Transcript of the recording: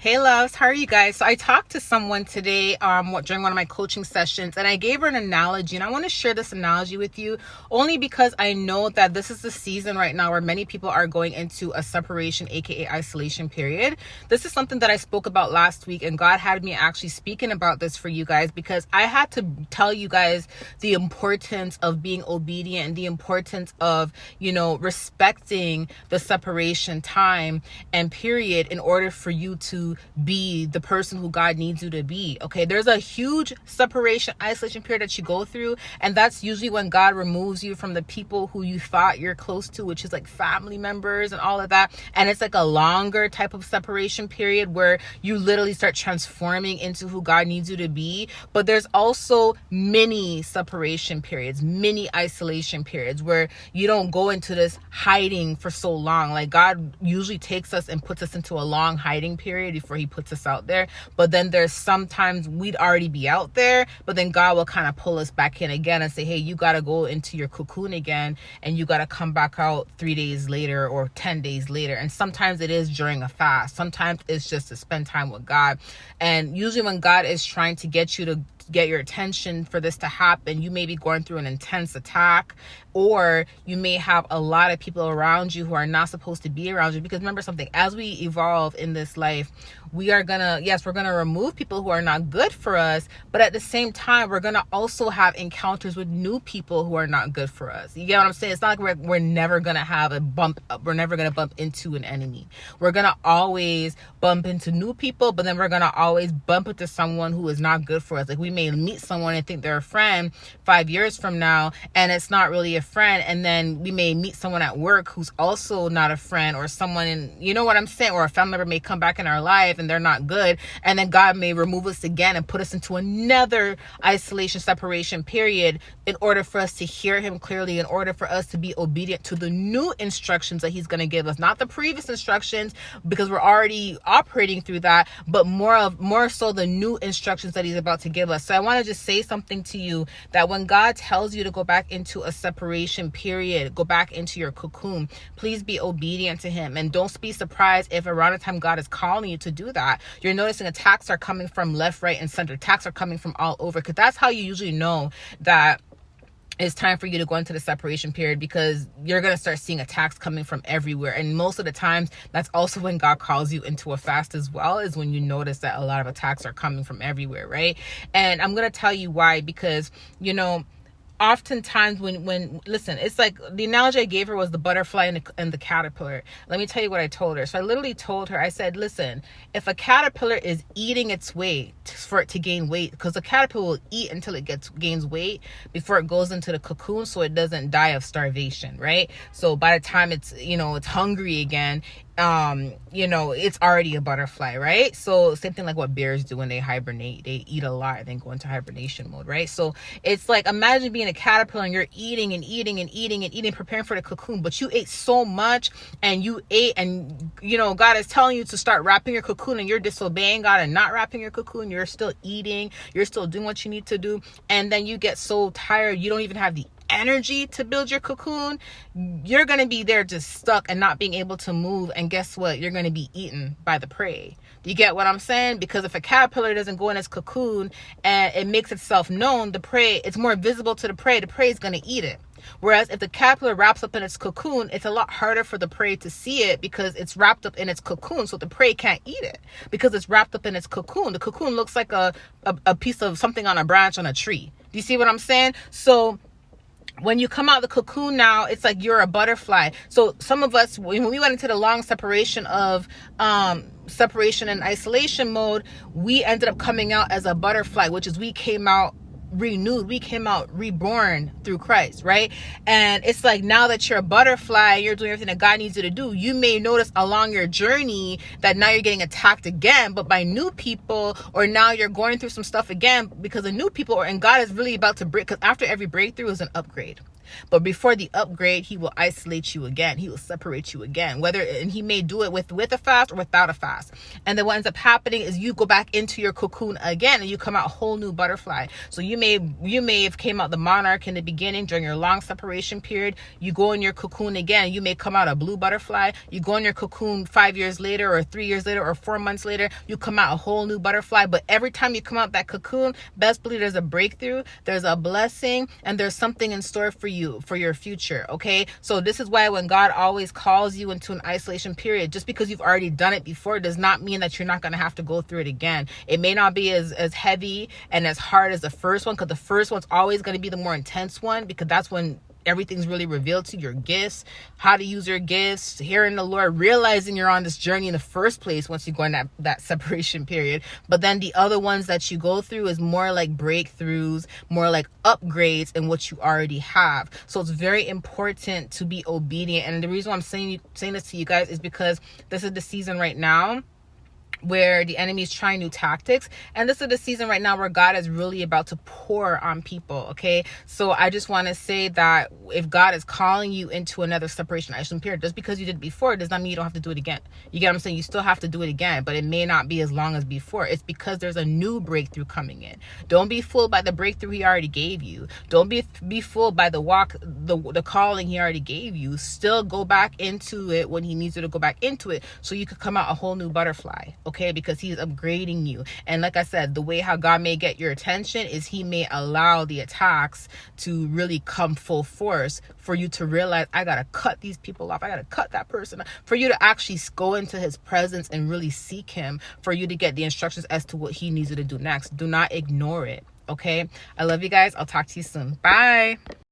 Hey loves, how are you guys? So I talked to someone today during one of my coaching sessions, and I gave her an analogy, and I want to share this analogy with you only because I know that this is the season right now where many people are going into a separation, aka isolation period. This is something that I spoke about last week, and God had me actually speaking about this for you guys because I had to tell you guys the importance of being obedient and the importance of, respecting the separation time and period in order for you to be the person who God needs you to be. Okay, there's a huge separation, isolation period that you go through, and that's usually when God removes you from the people who you thought you're close to, which is like family members and all of that. And it's like a longer type of separation period where you literally start transforming into who God needs you to be. But there's also mini separation periods, mini isolation periods where you don't go into this hiding for so long. Like God usually takes us and puts us into a long hiding period before he puts us out there. But then there's sometimes we'd already be out there, but then God will kind of pull us back in again and say, hey, you got to go into your cocoon again, and you got to come back out 3 days later or 10 days later. And sometimes it is during a fast. Sometimes it's just to spend time with God. And usually when God is trying to get you to get your attention for this to happen, you may be going through an intense attack, or you may have a lot of people around you who are not supposed to be around you. Because remember something, as we evolve in this life, we're gonna remove people who are not good for us, but at the same time, we're gonna also have encounters with new people who are not good for us. You get what I'm saying? It's not like we're never gonna have a bump up. We're never gonna bump into an enemy. We're gonna always bump into new people, but then we're gonna always bump into someone who is not good for us. Like we may meet someone and think they're a friend 5 years from now, and it's not really a friend. And then we may meet someone at work who's also not a friend, or someone you know what I'm saying? Or a family member may come back in our life and they're not good. And then God may remove us again and put us into another isolation, separation period in order for us to hear him clearly, in order for us to be obedient to the new instructions that he's going to give us, not the previous instructions, because we're already operating through that, but more so the new instructions that he's about to give us. So I want to just say something to you that when God tells you to go back into a separation period, go back into your cocoon, please be obedient to him. And don't be surprised if around the time God is calling you to do that, you're noticing attacks are coming from left, right, and center. Attacks are coming from all over, because that's how you usually know that it's time for you to go into the separation period, because you're going to start seeing attacks coming from everywhere. And most of the times, that's also when God calls you into a fast as well, is when you notice that a lot of attacks are coming from everywhere, right? And I'm going to tell you why, because, oftentimes when listen, it's like the analogy I gave her was the butterfly and the caterpillar. Let me tell you what I told her. So I literally told her, I said, listen, if a caterpillar is eating its weight for it to gain weight, because the caterpillar will eat until it gains weight before it goes into the cocoon, so it doesn't die of starvation, right? So by the time it's hungry again, it's already a butterfly, right? So same thing like what bears do when they hibernate. They eat a lot and then go into hibernation mode, right? So it's like, imagine being a caterpillar and you're eating and eating and eating and eating, preparing for the cocoon, but you ate so much and you ate, and God is telling you to start wrapping your cocoon, and you're disobeying God and not wrapping your cocoon. You're still eating, you're still doing what you need to do, and then you get so tired you don't even have the energy to build your cocoon. You're going to be there just stuck and not being able to move, and guess what? You're going to be eaten by the prey. Do you get what I'm saying? Because if a caterpillar doesn't go in its cocoon and it makes itself known, the prey, it's more visible to the prey is going to eat it. Whereas if the caterpillar wraps up in its cocoon, it's a lot harder for the prey to see it because it's wrapped up in its cocoon. So the prey can't eat it because it's wrapped up in its cocoon. The cocoon looks like a piece of something on a branch on a tree. Do you see what I'm saying? So when you come out the cocoon now, it's like you're a butterfly. So some of us, when we went into the long separation of separation and isolation mode, we ended up coming out as a butterfly, which is we came out renewed, we came out reborn through Christ, right? And it's like, now that you're a butterfly, you're doing everything that God needs you to do, you may notice along your journey that now you're getting attacked again, but by new people, or now you're going through some stuff again because of new people, and God is really about to break, because after every breakthrough is an upgrade. But before the upgrade, he will isolate you again. He will separate you again, and he may do it with a fast or without a fast. And then what ends up happening is you go back into your cocoon again, and you come out a whole new butterfly. So you may have came out the monarch in the beginning during your long separation period. You go in your cocoon again. You may come out a blue butterfly. You go in your cocoon 5 years later, or 3 years later, or 4 months later. You come out a whole new butterfly. But every time you come out that cocoon, best believe there's a breakthrough, there's a blessing, and there's something in store for you for your future. Okay, so this is why when God always calls you into an isolation period, just because you've already done it before does not mean that you're not going to have to go through it again. It may not be as heavy and as hard as the first one, because the first one's always going to be the more intense one, because that's when everything's really revealed to you, your gifts, how to use your gifts, hearing the Lord, realizing you're on this journey in the first place once you go in that separation period. But then the other ones that you go through is more like breakthroughs, more like upgrades in what you already have. So it's very important to be obedient. And the reason why I'm saying this to you guys is because this is the season right now where the enemy is trying new tactics, and this is the season right now where God is really about to pour on people. Okay, so I just want to say that if God is calling you into another separation isolation period, just because you did it before does not mean you don't have to do it again. You get what I'm saying? You still have to do it again, but it may not be as long as before. It's because there's a new breakthrough coming in. Don't be fooled by the breakthrough he already gave you. Don't be fooled by the calling he already gave you. Still go back into it when he needs you to go back into it, so you could come out a whole new butterfly. Okay, because he's upgrading you. And like I said, the way how God may get your attention is he may allow the attacks to really come full force for you to realize, I gotta cut these people off, I gotta cut that person off, for you to actually go into his presence and really seek him, for you to get the instructions as to what he needs you to do next. Do not ignore it. Okay, I love you guys. I'll talk to you soon. Bye.